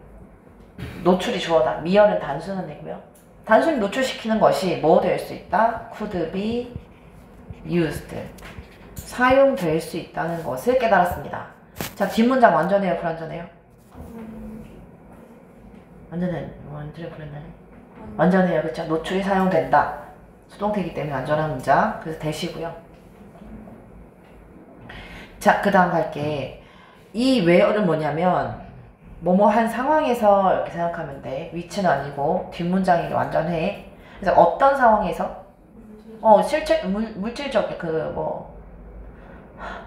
노출이 주어다. 미열은 단순한 얘기고요. 단순히 노출시키는 것이 뭐 될 수 있다? could be used. 사용될 수 있다는 것을 깨달았습니다. 자, 뒷문장 완전해요? 불완전해요? 완전해. 불완전해. 완전해요. 그쵸? 노출이 사용된다. 수동태이기 때문에 완전한 문장. 그래서 대시고요. 자, 그 다음 갈게. 이 where은 뭐냐면 뭐뭐한 상황에서 이렇게 생각하면 돼. 위치는 아니고 뒷문장이 완전해. 그래서 어떤 상황에서 실제 물질적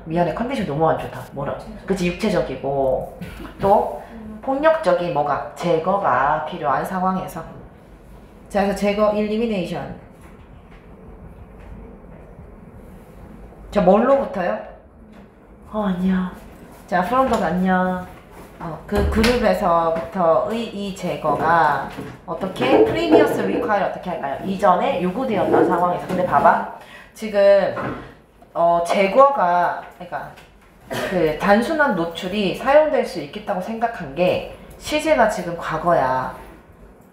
미안해 컨디션 너무 안 좋다. 뭐라? 그치 육체적이고 또 폭력적인 제거가 필요한 상황에서. 자, 그래서 제거 elimination. 자, 뭘로부터요? 안녕. 자, from the 안녕. 그 그룹에서부터의 이 제거가 어떻게 previous require 어떻게 할까요? 이전에 요구되었던 상황에서. 근데 봐봐. 지금 제거가 그러니까 그 단순한 노출이 사용될 수 있겠다고 생각한 게 시제가 지금 과거야.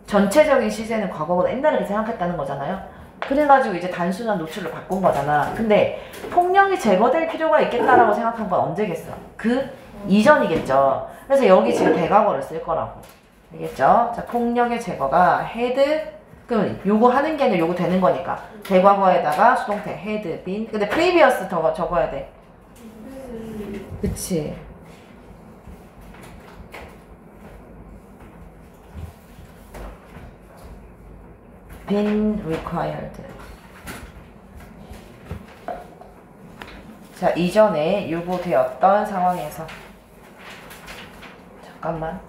전체적인 시제는 과거보다 옛날에 그렇게 생각했다는 거잖아요. 그래가지고 이제 단순한 노출로 바꾼 거잖아. 근데 폭력이 제거될 필요가 있겠다라고 생각한 건 언제겠어? 그 이전이겠죠. 그래서 여기 지금 대과거를 쓸 거라고. 알겠죠? 자, 폭력의 제거가 had, 그럼 요거 하는 게 아니라 요거 되는 거니까. 대과거에다가 수동태 had been. 근데 previous 더 적어야 돼. 그치. been required. 자, 이전에 요구되었던 상황에서. 잠깐만.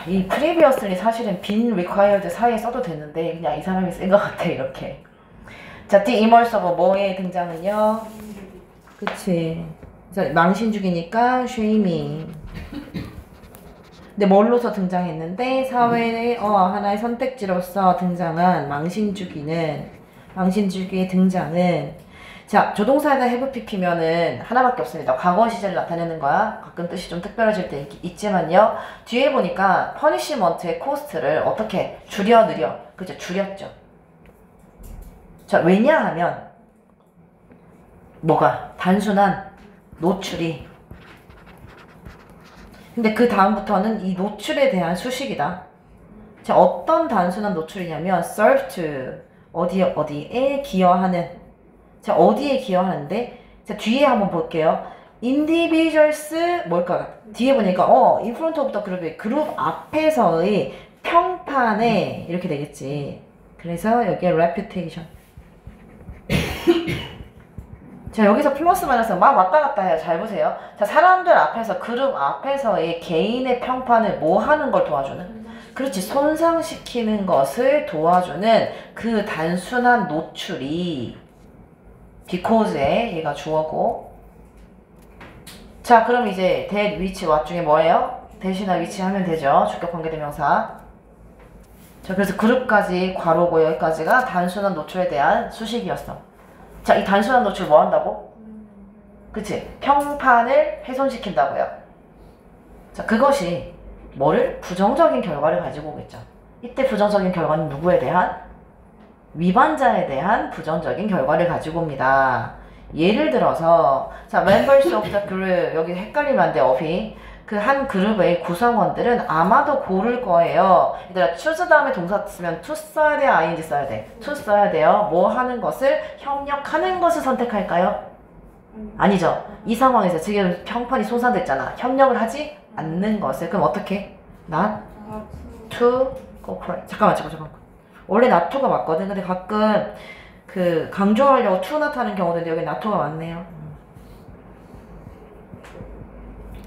이 previously 사실은 been required 사이에 써도 되는데 그냥 이 사람이 쓴 것 같아 이렇게. 자, the immerse of 뭐의 등장은요? 그치. 그래서 망신주기니까 shaming. 근데 뭘로서 등장했는데 사회의 하나의 선택지로서 등장한 망신주기의 등장은 자, 조동사에다 have pp면은 하나밖에 없습니다. 과거 시제를 나타내는 거야. 가끔 뜻이 좀 특별해질 때 있지만요. 뒤에 보니까 퍼니시먼트의 코스트를 어떻게 줄여 그죠? 줄였죠. 자, 왜냐하면 뭐가? 단순한 노출이. 근데 그 다음부터는 이 노출에 대한 수식이다. 자, 어떤 단순한 노출이냐면 serve to 어디에 기여하는. 자, 어디에 기여하는데? 자, 뒤에 한번 볼게요. individuals 뭘까? 뒤에 보니까 in front of the group, 그룹 앞에서의 평판에 이렇게 되겠지. 그래서 여기에 reputation. 자, 여기서 플러스 마이너스 막 왔다 갔다 해요. 잘 보세요. 자, 사람들 앞에서, 그룹 앞에서의 개인의 평판을 뭐 하는 걸 도와주는? 그렇지, 손상시키는 것을 도와주는 그 단순한 노출이 because에 얘가 주어고. 자, 그럼 이제 that which what 중에 뭐예요? 대신할 위치 하면 되죠. 주격 관계대명사. 자, 그래서 그룹까지 괄호고 여기까지가 단순한 노출에 대한 수식이었어. 자, 이 단순한 노출 뭐 한다고? 그치? 평판을 훼손시킨다고요. 자, 그것이 뭐를? 부정적인 결과를 가지고 오겠죠. 이때 부정적인 결과는 누구에 대한? 위반자에 대한 부정적인 결과를 가지고 옵니다. 예를 들어서 자, members of the group, 여기 헷갈리면 안 돼, 어휘. 그 한 그룹의 구성원들은 아마도 고를 거예요. 얘들아, choose 다음에 동사 쓰면 to 써야 돼, ing 써야 돼? to 써야 돼요. 뭐 하는 것을? 협력하는 것을 선택할까요? 아니죠. 이 상황에서 지금 평판이 손상됐잖아. 협력을 하지 않는 것을. 그럼 어떻게? not to cooperate. 잠깐만. 원래 not to가 맞거든. 근데 가끔 그 강조하려고 to not 하는 경우도 있는데 여기 not to가 맞네요.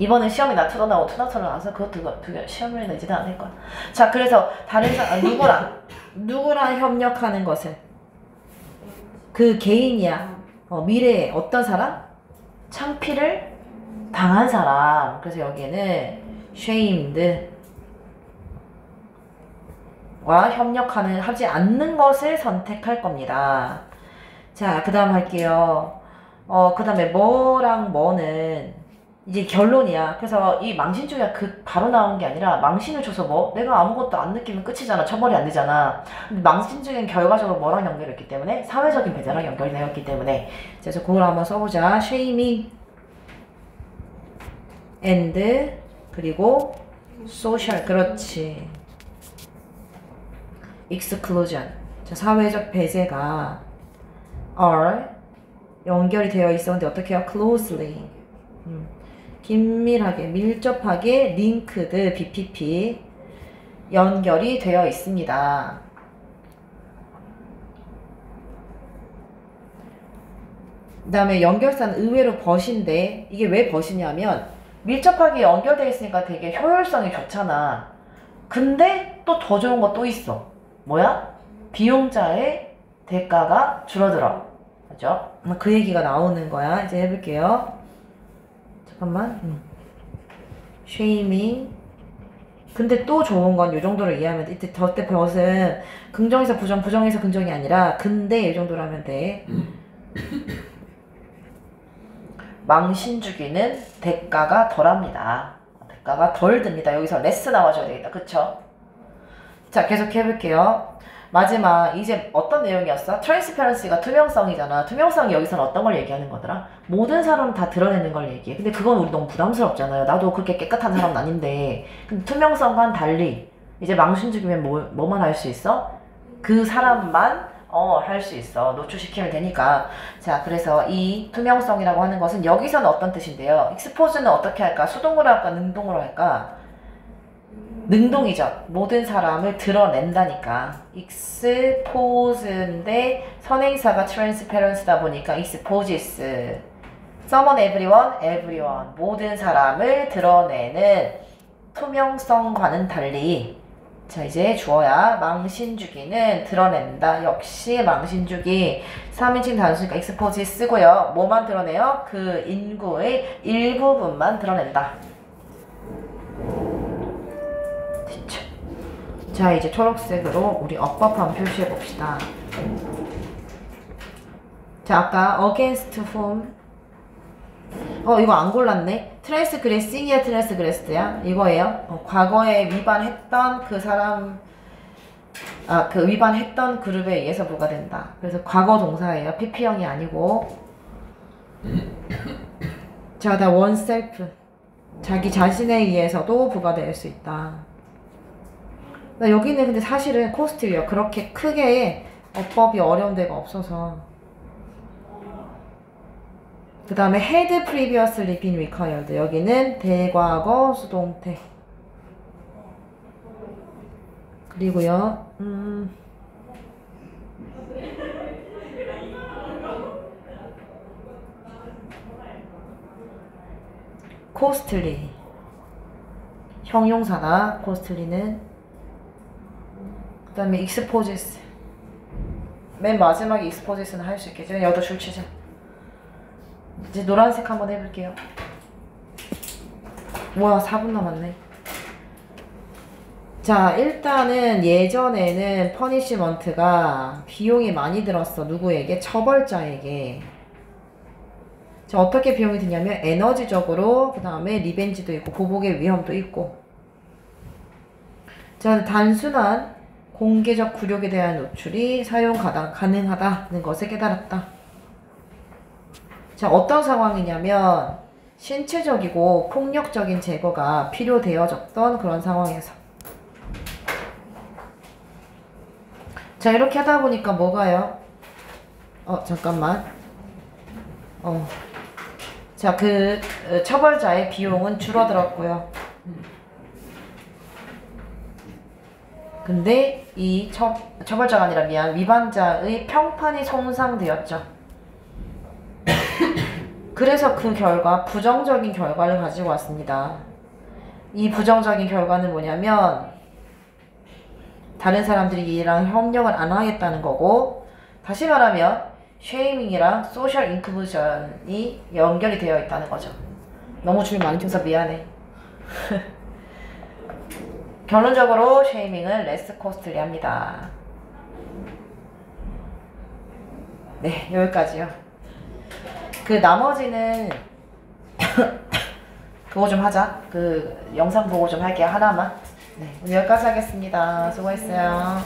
이번에 시험이 not to도 나오고 to not도 나와서 그것도 시험을 내지도 않을 거야. 자, 그래서 다른 사람, 누구랑 협력하는 것을? 그 개인이야. 미래에 어떤 사람? 창피를 당한 사람. 그래서 여기에는 shamed 와 하지 않는 것을 선택할 겁니다. 자, 그 다음 할게요. 그 다음에 뭐랑 뭐는 이제 결론이야. 그래서 이 망신주의가 바로 나온 게 아니라 망신을 줘서 뭐 내가 아무것도 안 느끼면 끝이잖아. 처벌이 안 되잖아. 근데 망신주의는 결과적으로 뭐랑 연결했기 때문에? 사회적인 배제랑 연결이 되었기 때문에. 그래서 그걸 한번 써보자. shaming and 그리고 social. 그렇지. exclusion. 자, 사회적 배제가 are 연결이 되어 있었는데 어떻게 해요? closely. 긴밀하게, 밀접하게 linked, BPP 연결이 되어 있습니다. 그 다음에 연결사는 의외로 벗인데 이게 왜 벗이냐면 밀접하게 연결되어 있으니까 되게 효율성이 좋잖아. 근데 또 더 좋은 거 또 있어. 뭐야? 비용자의 대가가 줄어들어. 그죠? 그 얘기가 나오는 거야. 이제 해볼게요. 잠깐만. shaming. 근데 또 좋은 건 이 정도로 이해하면 돼. 이때 저때 벗은 긍정에서 부정, 부정에서 긍정이 아니라 근데 이 정도로 하면 돼. 망신 주기는 대가가 덜합니다. 대가가 덜 듭니다. 여기서 less 나와줘야 되겠다. 그쵸? 자, 계속 해볼게요. 마지막 이제 어떤 내용이었어? 트랜스페런시가 투명성이잖아. 투명성이 여기서는 어떤 걸 얘기하는 거더라? 모든 사람 다 드러내는 걸 얘기해. 근데 그건 우리 너무 부담스럽잖아요. 나도 그렇게 깨끗한 사람은 아닌데. 근데 투명성과는 달리 이제 망신 주기면 뭐만 할 수 있어? 그 사람만 할 수 있어. 노출시키면 되니까. 자, 그래서 이 투명성이라고 하는 것은 여기서는 어떤 뜻인데요? expose는 어떻게 할까? 수동으로 할까? 능동으로 할까? 능동이죠. 모든 사람을 드러낸다니까. expose인데 선행사가 transparency다 보니까 exposes. someone, everyone. 모든 사람을 드러내는 투명성과는 달리. 자, 이제 주어야. 망신주기는 드러낸다. 역시 망신주기 3인칭 단수니까 expose 쓰고요. 뭐만 드러내요? 그 인구의 일부분만 드러낸다. 됐죠? 자, 이제 초록색으로 우리 억법한 표시해 봅시다. 자, 아까 against whom. 이거 안 골랐네. 트랜스그레싱이야, 트랜스그레스야? 이거예요. 과거에 위반했던 그 사람, 그 위반했던 그룹에 의해서 부과된다. 그래서 과거 동사예요. PP형이 아니고. 자, 다 oneself. 자기 자신에 의해서도 부과될 수 있다. 여기는 근데 사실은 costly요. 그렇게 크게 어법이 어려운 데가 없어서. 그 다음에 had previously been required. 여기는 대과거 수동태. 그리고요, costly. 형용사다, costly는. 그 다음에 exposes. 맨 마지막에 exposes는 할 수 있겠죠. 여기도 줄치자. 이제 노란색 한번 해볼게요. 와, 4분 남았네. 자, 일단은 예전에는 퍼니시먼트가 비용이 많이 들었어. 누구에게? 처벌자에게. 자, 어떻게 비용이 드냐면 에너지적으로, 그 다음에 리벤지도 있고 보복의 위험도 있고. 자, 단순한 공개적 굴욕에 대한 노출이 사용 가능하다는 것을 깨달았다. 자, 어떤 상황이냐면 신체적이고 폭력적인 제거가 필요되어졌던 그런 상황에서. 자, 이렇게 하다 보니까 뭐가요? 잠깐만. 자, 그 처벌자의 비용은 줄어들었고요. 근데 이 처벌자가 아니라 위반자의 평판이 손상되었죠. 그래서 그 결과 부정적인 결과를 가지고 왔습니다. 이 부정적인 결과는 뭐냐면 다른 사람들이 이랑 협력을 안 하겠다는 거고, 다시 말하면 쉐이밍이랑 소셜 인클루전이 연결이 되어 있다는 거죠. 너무 줄 많이 줘서 미안해. 결론적으로 쉐이밍은 레스 코스틀리 합니다. 네, 여기까지요. 그 나머지는 그거 좀 하자. 그 영상 보고 좀 할게요. 하나만. 네, 오늘 여기까지 하겠습니다. 수고했어요.